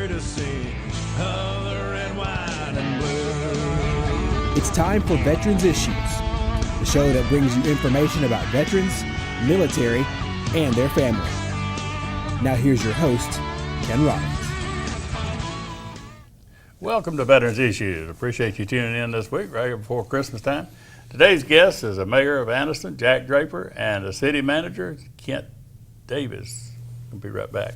courtesy of the red, white, and blue. It's time for Veterans Issues, the show that brings you information about veterans, military, and their family. Now here's your host, Ken Rollins. Welcome to Veterans Issues. Appreciate you tuning in this week, right here before Christmas time. Today's guest is the mayor of Anniston, Jack Draper, and the city manager, Kent Davis. We'll be right back.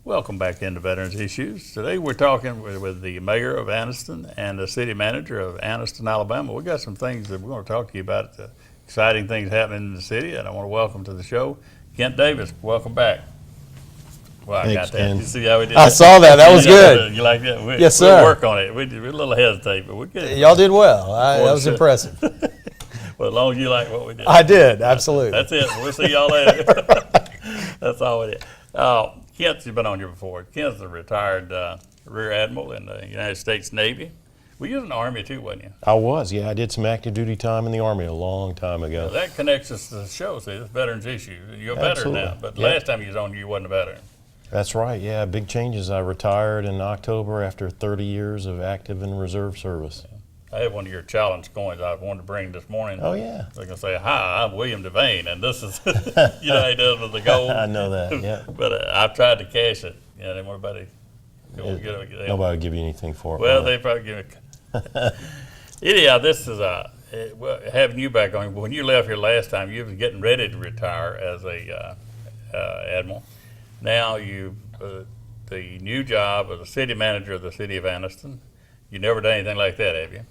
Welcome back into Veterans Issues. Today we're talking with the mayor of Anniston and the city manager of Anniston, Alabama. We got some things that we're going to talk to you about, exciting things happening in the city, and I want to welcome to the show Kent Davis. Welcome back. Well, I got that. Ken. You see how we did I saw that. That was good. You like that? Yes, sir. We'll work on it. We're a little hesitate, but we're good. Y'all did well. That was impressive. Well, as long as you like what we did. I did, absolutely. That's it. We'll see y'all later. That's all we did. Kent's been on here before. Kent's a retired Rear Admiral in the United States Navy. Well, you was in the Army too, wasn't you? I was, yeah. I did some active duty time in the Army a long time ago. Well, that connects us to the show. See, this Veterans Issue. You're a veteran Absolutely. now, but Yeah. last time you was on, you wasn't a veteran. That's right, yeah. Big changes. I retired in October after 30 years of active and reserve service. I have one of your challenge coins I wanted to bring this morning. Oh, yeah. They're going to say, hi, I'm William Devane, and this is, you know how he does with the gold. I know that, yeah. But I've tried to cash it. You know, nobody will get it. Nobody would give you anything for it. Well, they probably give it. Anyhow, this is well, having you back on. When you left here last time, you was getting ready to retire as a admiral. Now you, the new job of the city manager of the city of Anniston. You never done anything like that, have you?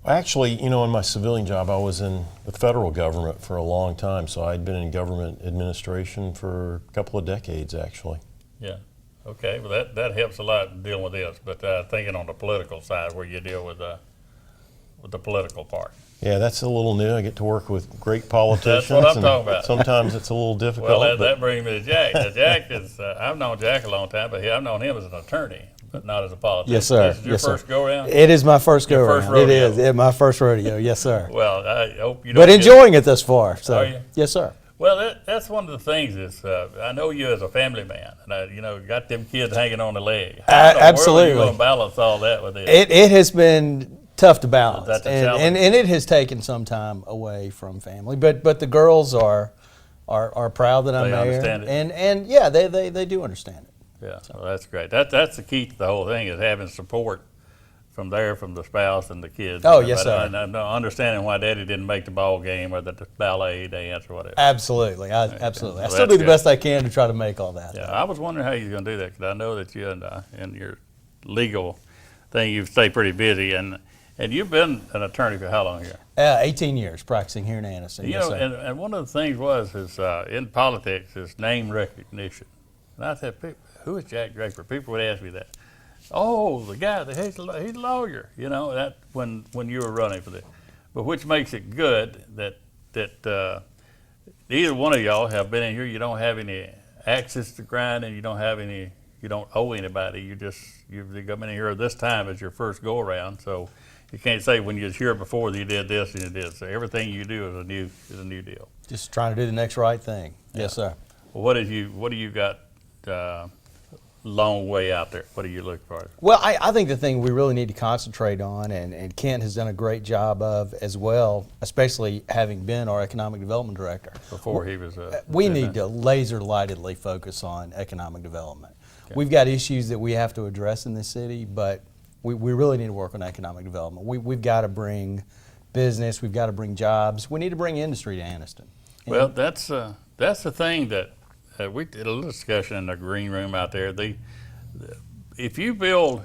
Actually, you know, in my civilian job, I was in the federal government for a long time, so I'd been in government administration for a couple of decades, actually. Yeah. Okay. Well, that helps a lot in dealing with this. But thinking on the political side, where you deal with the political part. Yeah, that's a little new. I get to work with great politicians. That's what I'm and talking about. Sometimes it's a little difficult. Well, that brings me to Jack. Now, Jack is, I've known Jack a long time, but I've known him as an attorney, but not as a politician. Yes, sir. This is your Yes, first sir. go-around? It is my first Your go first around. It rodeo. is. It's my first rodeo. Yes, sir. Well, I hope you don't But get- enjoying it thus far. So. Are you? Yes, sir. Well, that's one of the things is I know you as a family man, and got them kids hanging on the leg. How in the Absolutely. world are you going to balance all that with it? It has been tough to balance, That's a and challenge. it has taken some time away from family. But the girls are proud that I'm They there, understand it. and yeah, they do understand it. Yeah, well, that's great. That's the key to the whole thing is having support from the spouse and the kids. Oh, yes, sir. And understanding why Daddy didn't make the ball game or the ballet dance or whatever. Absolutely, absolutely. I Well, still that's do the good. best I can to try to make all that. Yeah, I was wondering how you're going to do that because I know that you in your legal thing you stay pretty busy and you've been an attorney for how long here? 18 years practicing here in Anniston. You yes, know, sir. and one of the things is in politics is name recognition. And I said, who is Jack Draper? People would ask me that. Oh, the guy, he's a lawyer. You know, that when you were running for this. But which makes it good that either one of y'all have been in here. You don't have any axes to grind, and you don't owe anybody. You come in here this time as your first go around. So you can't say when you was here before that you did this and you did. So everything you do is a new deal. Just trying to do the next right thing. Yes, sir. Well, what do you got long way out there? What do you look for? Well, I think the thing we really need to concentrate on, and Kent has done a great job of as well, especially having been our economic development director. Before he was We need to laser-lightedly focus on economic development. Okay. We've got issues that we have to address in this city, but we really need to work on economic development. We've got to bring business, we've got to bring jobs, we need to bring industry to Anniston. Well, that's the thing that we did a little discussion in the green room out there. If you build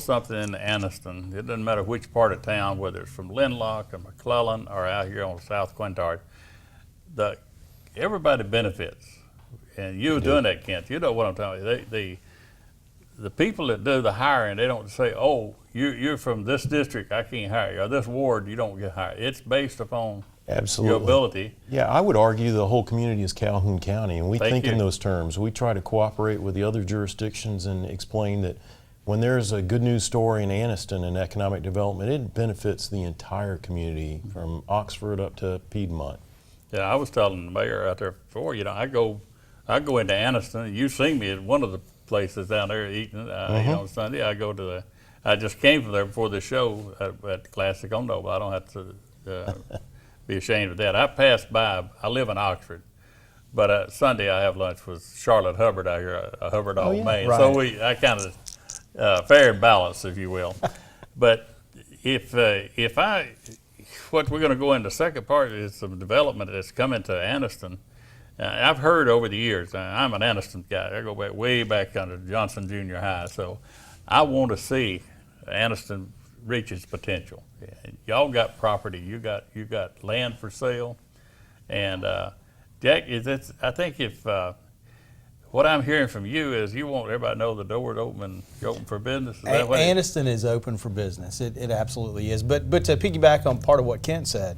something in Anniston, it doesn't matter which part of town, whether it's from Linlock or McClellan or out here on South Quintard, everybody benefits. And you were doing that, Kent. You know what I'm talking about. The people that do the hiring, they don't say, oh, you're from this district, I can't hire you, or this ward, you don't get hired. It's based upon Absolutely. your ability. Yeah, I would argue the whole community is Calhoun County, and we think in those terms. We try to cooperate with the other jurisdictions and explain that when there's a good news story in Anniston and economic development, it benefits the entire community from Oxford up to Piedmont. Yeah, I was telling the mayor out there before, I go I go into Anniston. You see me at one of the places down there eating on Sunday. I go to the. I just came from there before the show at Classic on Noble. I don't have to be ashamed of that. I passed by. I live in Oxford, but Sunday I have lunch with Charlotte Hubbard out here, a Hubbard old Maine. Right. So I kind of fair and balanced, if you will. But if what we're going to go into the second part is some development that's coming to Anniston. I've heard over the years, I'm an Anniston guy. I go back way back under Johnson Junior High. So I want to see Anniston reach its potential. Y'all got property. You got land for sale. And Jack, I think if what I'm hearing from you is you want everybody to know the door's open and you're open for business. Is that what Anniston is open for business. It absolutely is. But to piggyback on part of what Kent said,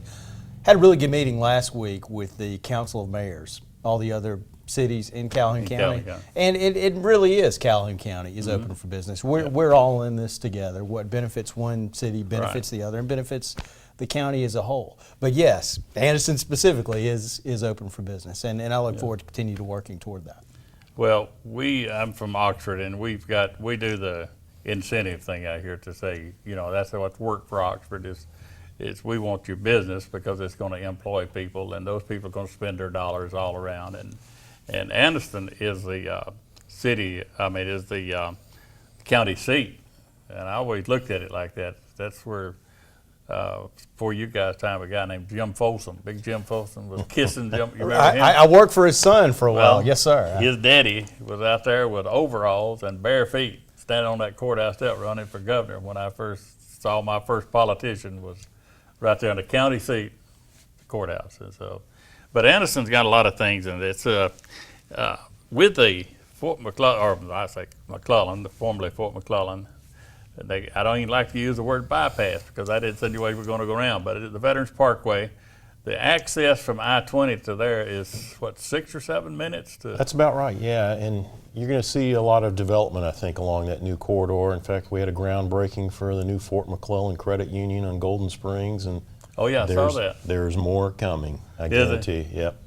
had a really good meeting last week with the Council of Mayors, all the other cities in Calhoun County. And it really is Calhoun County is open for business. We're all in this together. What benefits one city benefits the other and benefits the county as a whole. But yes, Anniston specifically is open for business. And I look forward to continue to working toward that. Well, I'm from Oxford, and we do the incentive thing out here to say, that's what's worked for Oxford is we want your business because it's going to employ people, and those people are going to spend their dollars all around. And Anniston is the is the county seat, and I always looked at it like that. That's where, before you guys' time, a guy named Jim Folsom, Big Jim Folsom, was kissing Jim. You remember him? I worked for his son for a while. Yes, sir. His daddy was out there with overalls and bare feet, standing on that courthouse step running for governor. When I first saw my first politician was right there in the county seat, the courthouse. And so, but Anniston's got a lot of things in it. It's with the Fort McClellan, or I say McClellan, formerly Fort McClellan. I don't even like to use the word bypass because I didn't see way we're going to go around. But the Veterans Parkway, the access from I-20 to there is 6 or 7 minutes to. That's about right. Yeah, and you're going to see a lot of development, I think, along that new corridor. In fact, we had a groundbreaking for the new Fort McClellan Credit Union on Golden Springs, and I saw that. There's more coming. I guarantee. Yep.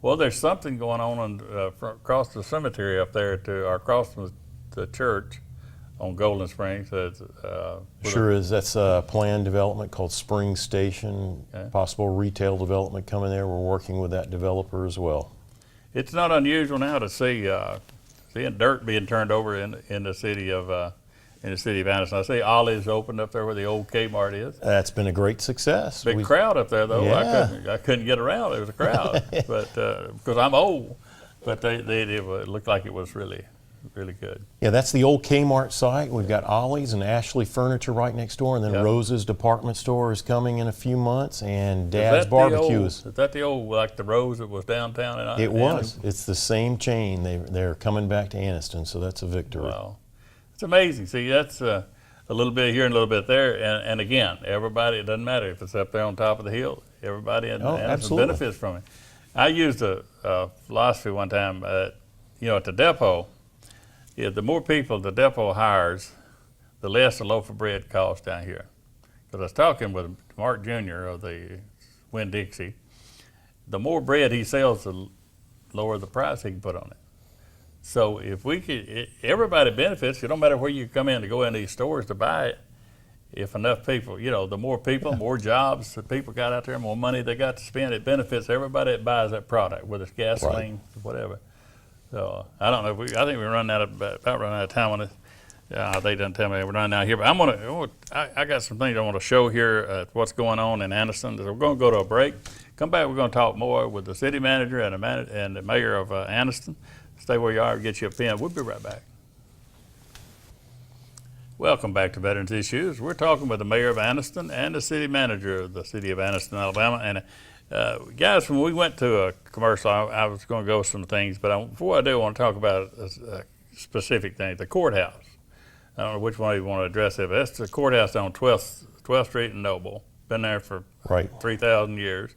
Well, there's something going on across the cemetery up there or across from the church on Golden Springs. Sure is. That's a planned development called Spring Station. Okay. Possible retail development coming there. We're working with that developer as well. It's not unusual now to see seeing dirt being turned over in the city of Anniston. I see Ollie's opened up there where the old Kmart is. That's been a great success. Big crowd up there though. Yeah. I couldn't get around. There was a crowd, but because I'm old. But it looked like it was really good. Yeah, that's the old Kmart site. We've got Ollie's and Ashley Furniture right next door, and then Rose's department store is coming in a few months, and Dad's Barbecue is that the old, like the Rose that was downtown? It was. It's the same chain. They're coming back to Anniston, so that's a victory. Wow. It's amazing. See, that's a little bit here and a little bit there, and again, everybody, it doesn't matter if it's up there on top of the hill, everybody in Anniston benefits from it. I used a philosophy one time, at the depot. The more people the depot hires, the less a loaf of bread costs down here. Because I was talking with Mark Jr. of the Winn-Dixie, the more bread he sells, the lower the price he can put on it. So if we could, everybody benefits. It don't matter where you come in to go in these stores to buy it. If enough people, the more people, more jobs the people got out there, more money they got to spend, it benefits everybody that buys that product, whether it's gasoline, whatever. So I don't know. I think we're running out of time on this. They didn't tell me we're running out here, but I got some things I want to show here. What's going on in Anniston? So we're going to go to a break. Come back. We're going to talk more with the city manager and the mayor of Anniston. Stay where you are. Get you a pen. We'll be right back. Welcome back to Veterans Issues. We're talking with the mayor of Anniston and the city manager of the city of Anniston, Alabama. And guys, when we went to a commercial, I was going to go with some things, but before I do, I want to talk about a specific thing, the courthouse. I don't know which one you want to address it, but that's the courthouse on 12th Street in Noble. Been there for 3,000 years.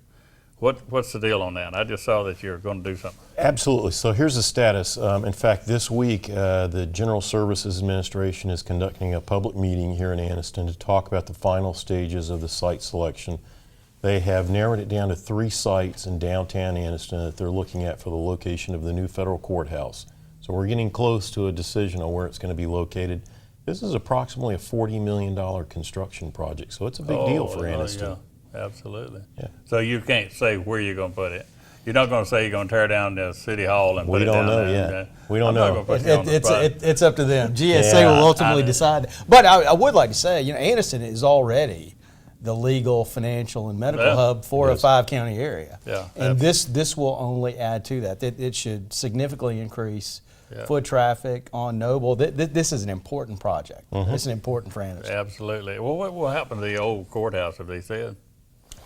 What's the deal on that? I just saw that you're going to do something. Absolutely. So here's the status. In fact, this week, the General Services Administration is conducting a public meeting here in Anniston to talk about the final stages of the site selection They have narrowed it down to 3 sites in downtown Anniston that they're looking at for the location of the new federal courthouse. So we're getting close to a decision on where it's going to be located. This is approximately a $40 million construction project, so it's a big deal for Anniston. Yeah, absolutely. Yeah. So you can't say where you're going to put it. You're not going to say you're going to tear down the city hall and put it down there. We don't know yet. We don't I'm not know. gonna put you on the spot. It's up to them. GSA Yeah, will ultimately I- decide. But I would like to say, Anniston is already the legal, financial, and medical Yeah. hub for a Yes. 5-county area. Yeah, And this will only add to that. It should significantly increase Yeah. foot traffic on Noble. This is an important project. Mm-hmm. It's important for Anniston. Absolutely. Well, what will happen to the old courthouse, have they said?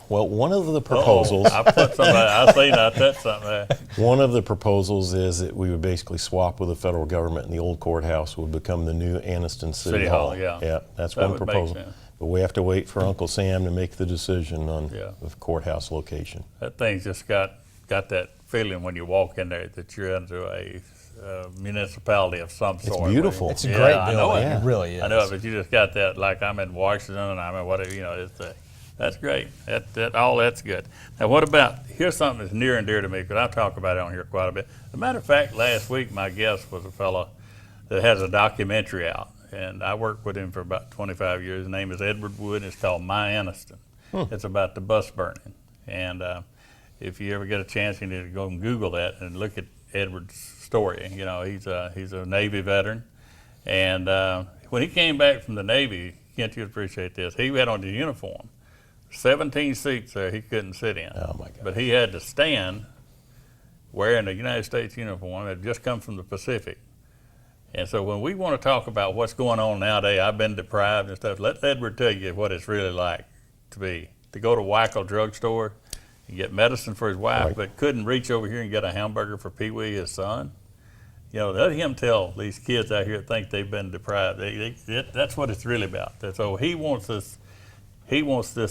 Well, one of the proposals, I put somebody, I seen I touched something there. one of the proposals is that we would basically swap with the federal government, and the old courthouse would become the new Anniston City Hall. Yeah. Yeah, that's That one would make proposal. sense. But we have to wait for Uncle Sam to make the decision on Yeah. the courthouse location. That thing's just got that feeling when you walk in there that you're into a municipality of some sort. beautiful. It's a Yeah, great I know building. it. It really is. I know it, but you just got that, like I'm in Washington and I'm in whatever, that's great. All that's good. Now, what about, here's something that's near and dear to me, because I talk about it on here quite a bit. As a matter of fact, last week my guest was a fellow that has a documentary out, and I worked with him for about 25 years. His name is Edward Wood, and it's called My Anniston. It's about the bus burning. And if you ever get a chance, you need to go and Google that and look at Edward's story. He's a Navy veteran, and when he came back from the Navy, Kent, you'd appreciate this, he had on his uniform 17 seats there he couldn't sit in. Oh, my gosh. But he had to stand wearing a United States uniform, had just come from the Pacific. And so when we want to talk about what's going on nowadays, I've been deprived and stuff, let Edward tell you what it's really like to go to Weichel drugstore and get medicine for his wife, Right. but couldn't reach over here and get a hamburger for Pee Wee, his son. Let him tell these kids out here that think they've been deprived. That's what it's really about. So he wants this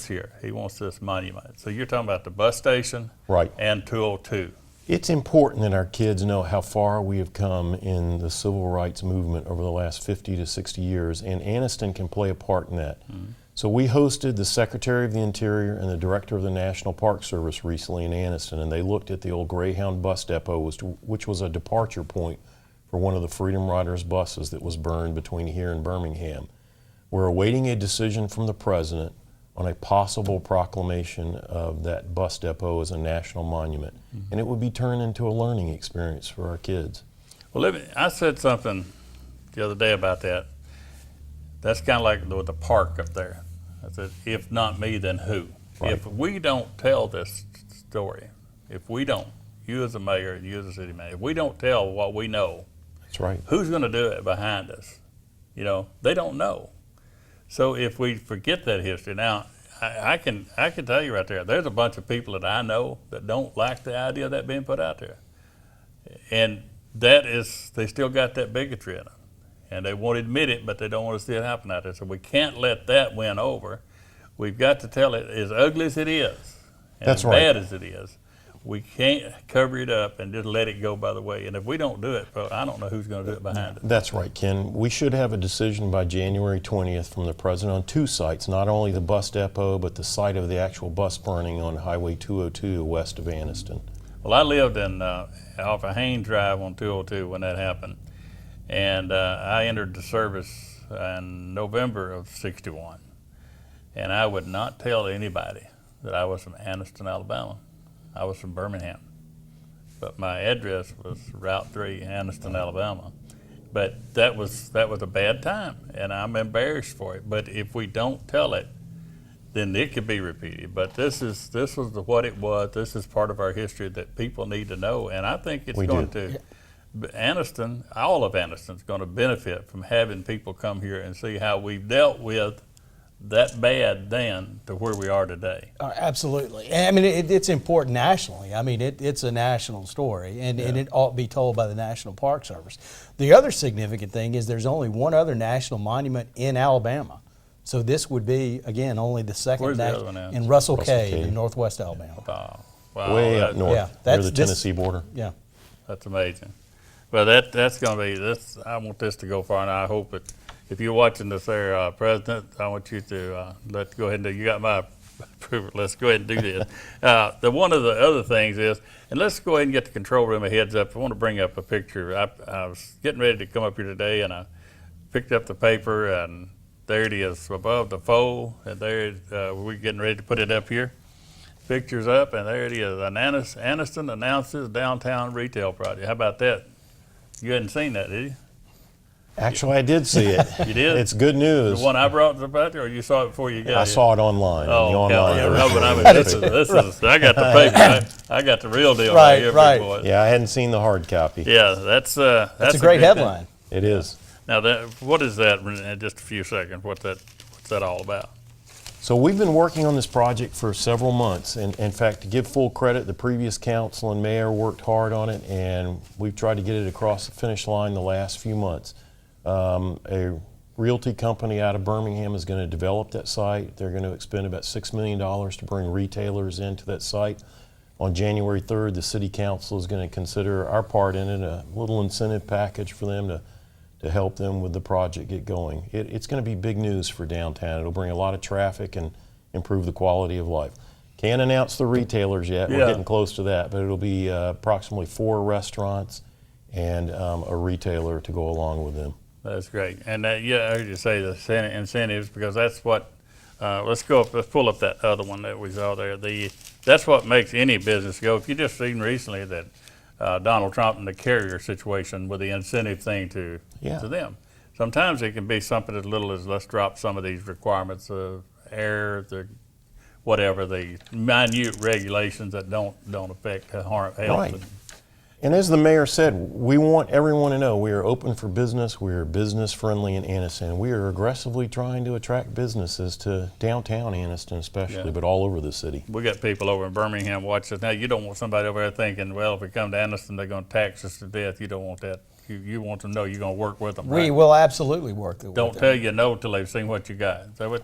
here. He wants this monument. So you're talking about the bus station, Right. and 202. It's important that our kids know how far we have come in the civil rights movement over the last 50 to 60 years, and Anniston can play a part in that. Mm-hmm. So we hosted the Secretary of the Interior and the Director of the National Park Service recently in Anniston, and they looked at the old Greyhound bus depot, which was a departure point for one of the Freedom Riders buses that was burned between here and Birmingham. We're awaiting a decision from the President on a possible proclamation of that bus depot as a national monument. Mm-hmm. And it would be turned into a learning experience for our kids. Well, I said something the other day about that. That's kind of like the park up there. I said, if not me, then who? Right. If we don't tell this story, if we don't, you as a mayor, you as a city manager, if we don't tell what we know, That's right. who's going to do it behind us? They don't know. So if we forget that history, now I can tell you right there, there's a bunch of people that I know that don't like the idea of that being put out there, and they still got that bigotry in them, and they won't admit it, but they don't want to see it happen out there. So we can't let that win over. We've got to tell it, as ugly as it is, and That's as right. bad as it is. We can't cover it up and just let it go by the way. And if we don't do it, well, I don't know who's going to do it behind it. That's right, Ken. We should have a decision by January 20th from the President on 2 sites, not only the bus depot, but the site of the actual bus burning on Highway 202 west of Anniston. Well, I lived off of Haynes Drive on 202 when that happened. And I entered the service in November of '61. And I would not tell anybody that I was from Anniston, Alabama. I was from Birmingham, but my address was Route 3, Anniston, Alabama. But that was a bad time, and I'm embarrassed for it. But if we don't tell it, then it could be repeated. But this was what it was. This is part of our history that people need to know, and I think it's We going do. to. Anniston, all of Anniston is going to benefit from having people come here and see how we've dealt with that bad then to where we are today. Absolutely. I mean, it's important nationally. I mean, it's a national story, and it ought to be told by the National Park Service. The other significant thing is there's only one other national monument in Alabama. So this would be, again, only the second Where's the other one at? in Russell Russell Cave Cave. in northwest Alabama. Oh, wow, Way up that- north, yeah, near that's- the this- Tennessee border. Yeah. That's amazing. Well, that's going to be this. I want this to go far, and I hope that if you're watching this, there, President, I want you to go ahead and do. You got my approve it. Let's go ahead and do this. One of the other things is, and let's go ahead and get the control room a heads up. I want to bring up a picture. I was getting ready to come up here today, and I picked up the paper, and there it is above the fold, and there we're getting ready to put it up here. Picture's up, and there it is. Anniston announces downtown retail project. How about that? You hadn't seen that, did you? Actually, I did see it. You did? It's good news. The one I brought about there, or you saw it before you got here? I saw it online. Oh, the online yeah, version. no, but I mean, this is, I got the paper. I got the real deal right here, Right. big boy. Yeah, I hadn't seen the hard copy. Yeah, that's That's a good great thing. headline. It is. Now, what is that in just a few seconds? What's that all about? So we've been working on this project for several months, and in fact, to give full credit, the previous council and mayor worked hard on it, and we've tried to get it across the finish line the last few months. A realty company out of Birmingham is going to develop that site. They're going to expend about $6 million to bring retailers into that site. On January 3rd, the city council is going to consider our part in it, a little incentive package for them to help them with the project get going. It's going to be big news for downtown. It'll bring a lot of traffic and improve the quality of life. Can't announce the retailers yet. Yeah. We're getting close to that, but it'll be approximately 4 restaurants and a retailer to go along with them. That's great. And I heard you say the incentives, because that's what, let's pull up that other one that we saw there. That's what makes any business go. If you just seen recently that Donald Trump and the carrier situation with the incentive thing to them. Sometimes it can be something as little as, let's drop some of these requirements of air, the minute regulations that don't affect health. Right. And as the mayor said, we want everyone to know we are open for business. We are business friendly in Anniston. We are aggressively trying to attract businesses to downtown Anniston especially, but all over the city. We got people over in Birmingham watching. Now, you don't want somebody over there thinking, well, if we come to Anniston, they're going to tax us to death. You don't want that. You want to know you're going to work with them. We right? will absolutely work with Don't them. tell you no till they've seen what you got. Is that what?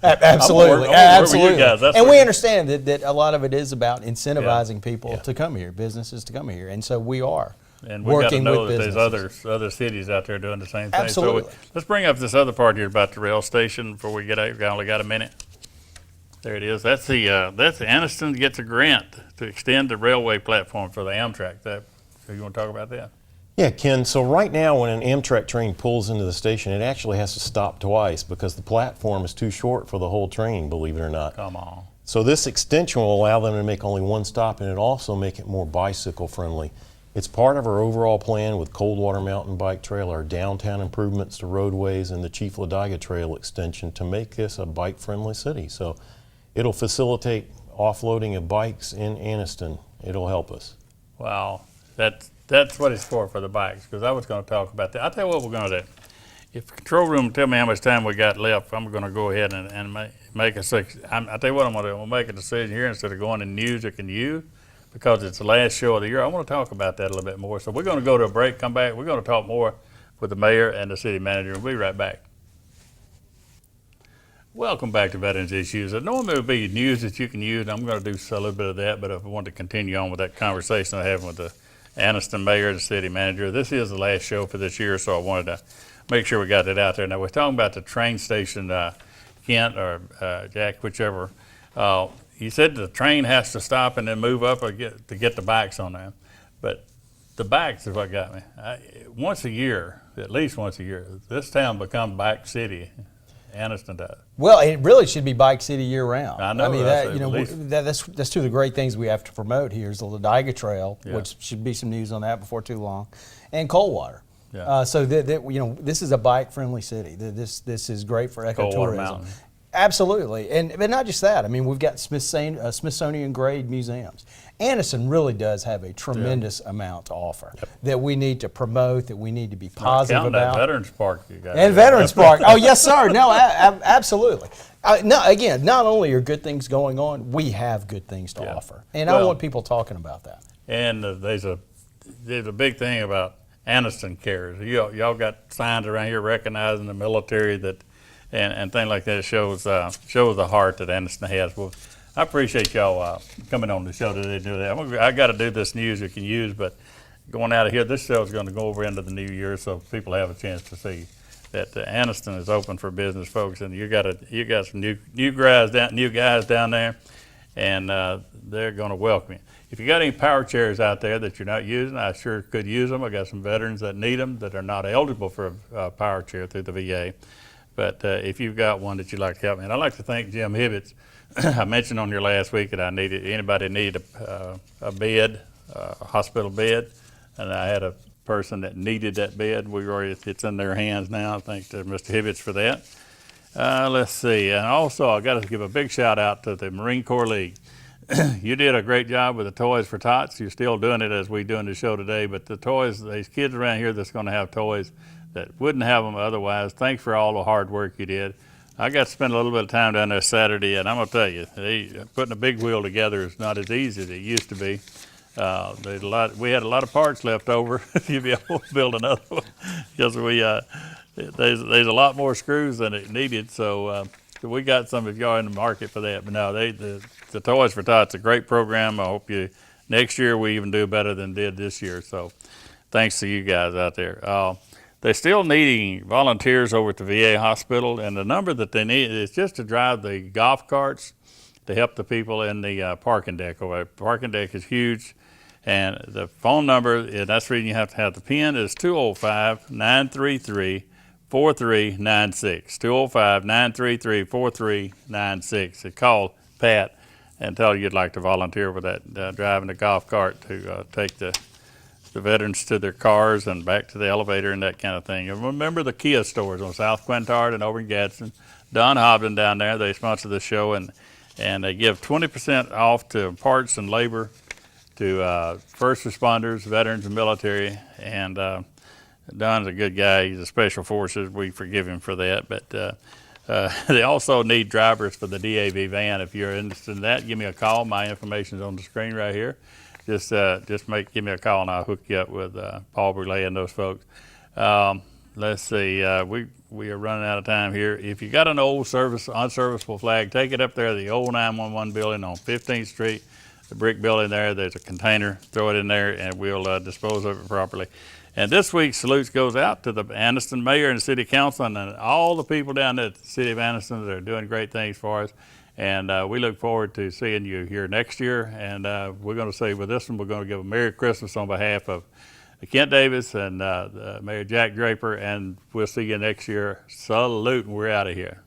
Absolutely, I'm absolutely. with you guys. That's And what we you- understand that a lot of it is about incentivizing people to come here, businesses to come here, and so we are And we got to working know with that there's businesses. other cities out there doing the same thing. Absolutely. So let's bring up this other part here about the rail station before we get out. We only got a minute. There it is. That's Anniston gets a grant to extend the railway platform for the Amtrak. So you want to talk about that? Yeah, Ken, so right now when an Amtrak train pulls into the station, it actually has to stop twice because the platform is too short for the whole train, believe it or not. Come on. So this extension will allow them to make only one stop, and it also make it more bicycle friendly. It's part of our overall plan with Coldwater Mountain Bike Trail, our downtown improvements to roadways, and the Chief Ladiga Trail extension to make this a bike friendly city. So it'll facilitate offloading of bikes in Anniston. It'll help us. Wow. That's what it's for the bikes, because I was going to talk about that. I'll tell you what we're going to do. If the control room will tell me how much time we got left, I'm going to go ahead and make a I'll tell you what I'm going to do. We'll make a decision here instead of going to music and you, because it's the last show of the year. I want to talk about that a little bit more. So we're going to go to a break, come back. We're going to talk more with the mayor and the city manager. We'll be right back. Welcome back to Veterans Issues. Normally it would be news that you can use, and I'm going to do a little bit of that, but if I want to continue on with that conversation I had with the Anniston mayor and the city manager, this is the last show for this year, so I wanted to make sure we got it out there. Now, we're talking about the train station, Kent or Jack, whichever. You said the train has to stop and then move up to get the bikes on there, but the bikes is what got me. Once a year, at least once a year, this town becomes bike city. Anniston does. Well, it really should be Bike City year round. I know, I mean, that's that, at you know, least- that's two of the great things we have to promote here is the Ladiga Trail, Yeah. which should be some news on that before too long, and Coldwater. Yeah. So that you know, this is a bike-friendly city. This is great for Coldwater ecotourism. Mountain. Absolutely, but not just that. I mean, we've got Smithsonian grade museums. Anniston really does have a tremendous amount to offer that we need to promote, that we need to be positive Counting that about. Veterans Park you got. And Veterans Park. Oh, yes, sir. No, absolutely. No, again, not only are good things going on, we have good things to offer. And I Well- want people talking about that. And there's a big thing about Anniston cares. Y'all got signs around here recognizing the military and things like that. Shows the heart that Anniston has. Well, I appreciate y'all coming on the show today to do that. I got to do this news you can use, but going out of here, this show is going to go over into the new year, so people have a chance to see that Anniston is open for business folks, and you got some new guys down there, and they're going to welcome you. If you got any power chairs out there that you're not using, I sure could use them. I got some veterans that need them that are not eligible for a power chair through the VA. But if you've got one that you'd like to help me, and I'd like to thank Jim Hibbets. I mentioned on your last week that anybody needed a bed, a hospital bed, and I had a person that needed that bed. It's in their hands now. Thanks to Mr. Hibbets for that. Let's see, and also I got to give a big shout out to the Marine Corps League. You did a great job with the Toys for Tots. You're still doing it as we doing the show today, but the toys, these kids around here that's going to have toys that wouldn't have them otherwise, thanks for all the hard work you did. I got to spend a little bit of time down there Saturday, and I'm going to tell you, putting a big wheel together is not as easy as it used to be. We had a lot of parts left over. You'd be able to build another one because there's a lot more screws than it needed, so we got some of y'all in the market for that. But no, the Toys for Tots, a great program. I hope next year we even do better than did this year. So thanks to you guys out there. They're still needing volunteers over at the VA hospital, and the number that they need is just to drive the golf carts to help the people in the parking deck over there. Parking deck is huge, and the phone number, and that's the reason you have to have the PIN, is 205-933-4396. 205-933-4396. Call Pat and tell her you'd like to volunteer with that, driving the golf cart to take the veterans to their cars and back to the elevator and that kind of thing. And remember the Kia stores on South Quintard and over in Gadsden. Don Hobden down there, they sponsor the show, and they give 20% off to parts and labor to first responders, veterans, and military. And Don's a good guy. He's a Special Forces. We forgive him for that. But they also need drivers for the DAV van. If you're interested in that, give me a call. My information is on the screen right here. Just give me a call and I'll hook you up with Paul Brulé and those folks. Let's see, we are running out of time here. If you got an old unserviceable flag, take it up there to the old 911 building on 15th Street, the brick building there. There's a container. Throw it in there and we'll dispose of it properly. And this week's salutes goes out to the Anniston Mayor and City Council and all the people down there at the City of Anniston that are doing great things for us. And we look forward to seeing you here next year. And we're going to say with this one, we're going to give a Merry Christmas on behalf of Kent Davis and Mayor Jack Draper. And we'll see you next year. Salute, and we're out of here.